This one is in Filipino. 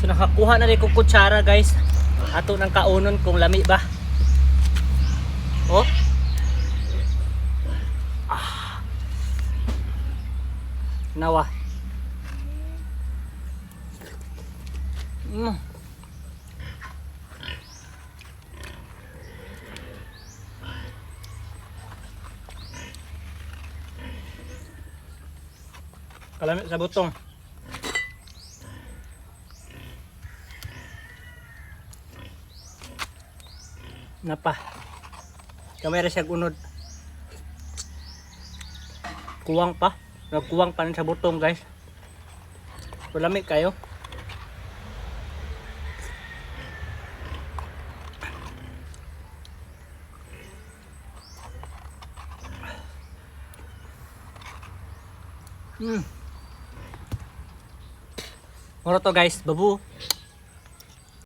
So nakakuha na rin kong kutsara guys. Ato ng kaunon kung lami ba. Oh. Nawa. Kalamit sa butong. Napa. Kamera siya unod. Kuwang pa. Nagkuwang pa sa butong guys. Kalamit kayo. Moro to guys, babu.